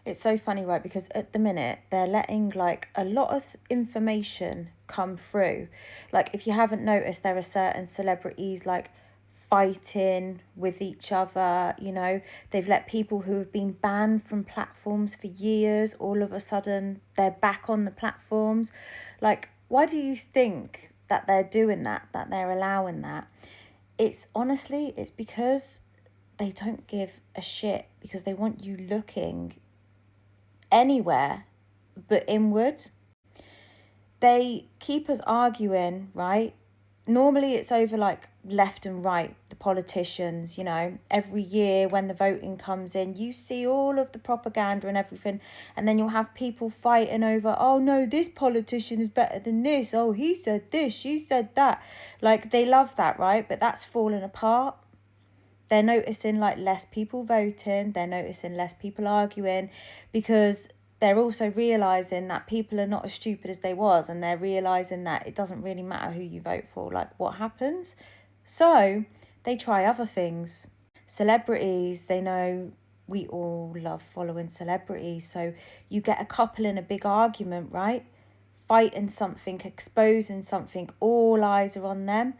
It's so funny, right? Because at the minute they're letting like a lot of information come through. Like if you haven't noticed, there are certain celebrities like fighting with each other, you know. They've let people who have been banned from platforms for years, all of a sudden they're back on the platforms. Like, why do you think that they're doing that, that they're allowing that? It's honestly, it's because they don't give a shit, because they want you looking anywhere but inward. They keep us arguing, right? Normally it's over like left and right, the politicians, you know. Every year when the voting comes in, you see all of the propaganda and everything, and then you'll have people fighting over, oh no, this politician is better than this, oh he said this, she said that. Like, they love that, right? But that's fallen apart. They're noticing like less people voting, they're noticing less people arguing, because they're also realising that people are not as stupid as they was, and they're realising that it doesn't really matter who you vote for, like what happens. So they try other things. Celebrities, they know we all love following celebrities. So you get a couple in a big argument, right? Fighting something, exposing something, all eyes are on them.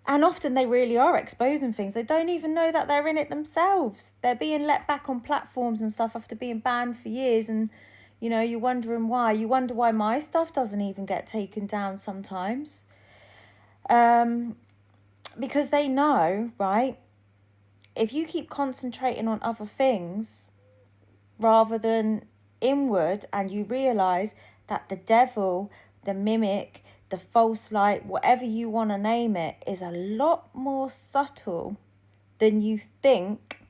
And often they really are exposing things. They don't even know that they're in it themselves. They're being let back on platforms and stuff after being banned for years. And, you know, you're wondering why. You wonder why my stuff doesn't even get taken down sometimes. Because they know, right? If you keep concentrating on other things rather than inward, and you realise that the devil, the mimic, the false light, whatever you want to name it, is a lot more subtle than you think.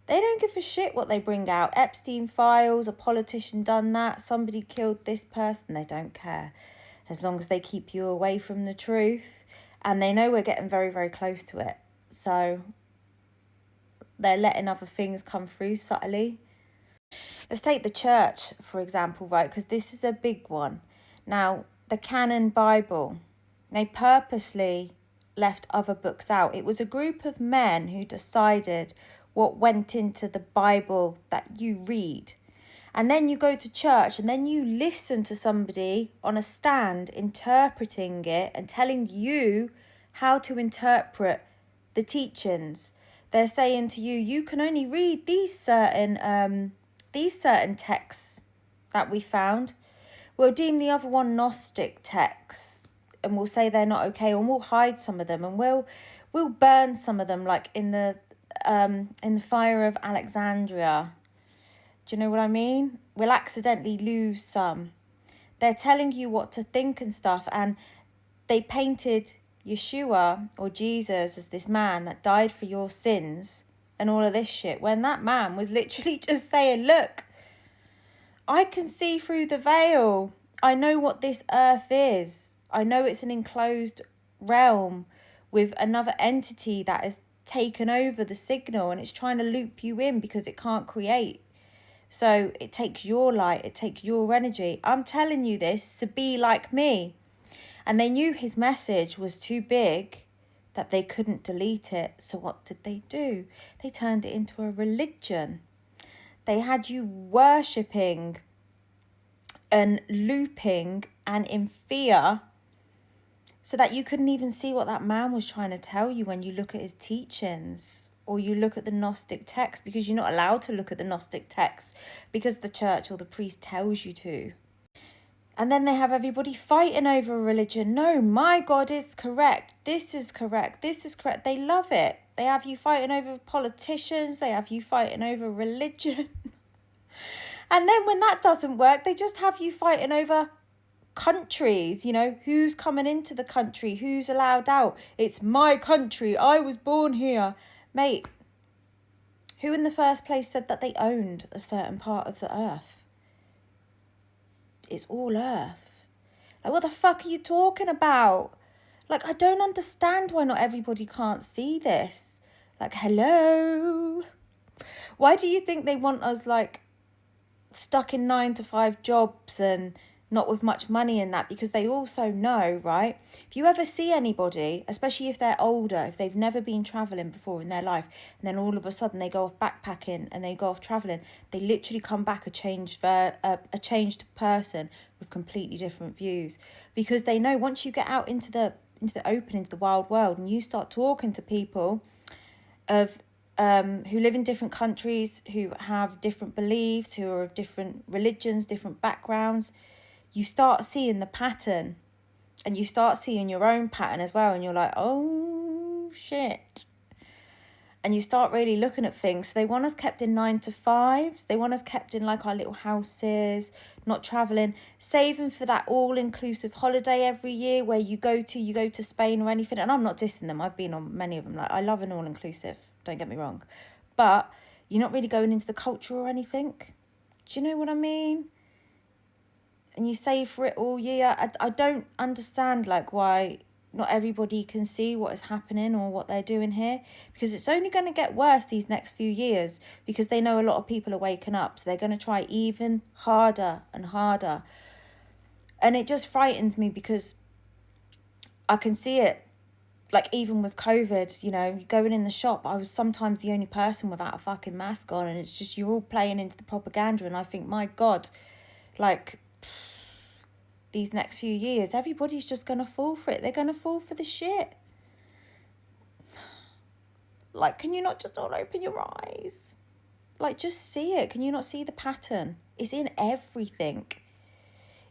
They don't give a shit what they bring out. Epstein files, a politician done that, somebody killed this person, they don't care. As long as they keep you away from the truth. And they know we're getting very, very close to it. So they're letting other things come through subtly. Let's take the church, for example, right? Because this is a big one. Now, the canon Bible, they purposely left other books out. It was a group of men who decided what went into the Bible that you read. And then you go to church and then you listen to somebody on a stand interpreting it and telling you how to interpret the teachings. They're saying to you, you can only read these certain texts that we found. We'll deem the other one Gnostic texts, and we'll say they're not okay, and we'll hide some of them, and we'll burn some of them, like in the fire of Alexandria. Do you know what I mean? We'll accidentally lose some. They're telling you what to think and stuff, and they painted Yeshua or Jesus as this man that died for your sins and all of this shit, when that man was literally just saying, look, I can see through the veil. I know what this earth is. I know it's an enclosed realm with another entity that has taken over the signal, and it's trying to loop you in because it can't create. So it takes your light, it takes your energy. I'm telling you this to be like me. And they knew his message was too big that they couldn't delete it. So what did they do? They turned it into a religion. They had you worshipping and looping and in fear, so that you couldn't even see what that man was trying to tell you when you look at his teachings, or you look at the Gnostic text, because you're not allowed to look at the Gnostic text because the church or the priest tells you to. And then they have everybody fighting over a religion. No, my God is correct. This is correct. This is correct. They love it. They have you fighting over politicians. They have you fighting over religion. And then when that doesn't work, they just have you fighting over countries, you know, who's coming into the country, who's allowed out. It's my country, I was born here. Mate, who in the first place said that they owned a certain part of the earth? It's all earth. Like, what the fuck are you talking about? Like, I don't understand why not everybody can't see this. Like, hello? Why do you think they want us, like, stuck in 9-to-5 jobs and not with much money in that, because they also know, right? If you ever see anybody, especially if they're older, if they've never been traveling before in their life, and then all of a sudden they go off backpacking and they go off traveling, they literally come back a changed person with completely different views, because they know once you get out into the open, into the wild world, and you start talking to people of who live in different countries, who have different beliefs, who are of different religions, different backgrounds, you start seeing the pattern, and you start seeing your own pattern as well, and you're like, oh shit. And you start really looking at things. So they want us kept in 9-to-5s. They want us kept in like our little houses, not traveling, saving for that all-inclusive holiday every year where you go to Spain or anything. And I'm not dissing them. I've been on many of them. Like, I love an all-inclusive, don't get me wrong. But you're not really going into the culture or anything. Do you know what I mean? And you save for it all year. I don't understand like why not everybody can see what is happening or what they're doing here, because it's only going to get worse these next few years, because they know a lot of people are waking up, so they're going to try even harder and harder. And it just frightens me, because I can see it, like even with COVID, you know, going in the shop, I was sometimes the only person without a fucking mask on, and it's just, you're all playing into the propaganda. And I think, my God, like, these next few years, everybody's just going to fall for it. They're going to fall for the shit. Like, can you not just all open your eyes? Like, just see it. Can you not see the pattern? It's in everything.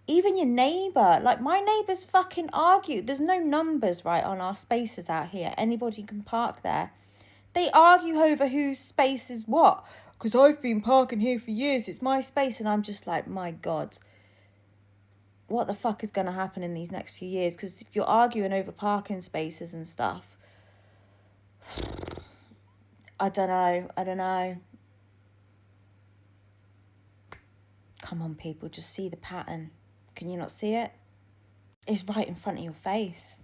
Even your neighbour. Like, my neighbours fucking argue. There's no numbers, right, on our spaces out here. Anybody can park there. They argue over whose space is what. Because I've been parking here for years. It's my space. And I'm just like, my God. What the fuck is going to happen in these next few years? Because if you're arguing over parking spaces and stuff, I don't know. Come on, people, just see the pattern. Can you not see it? It's right in front of your face.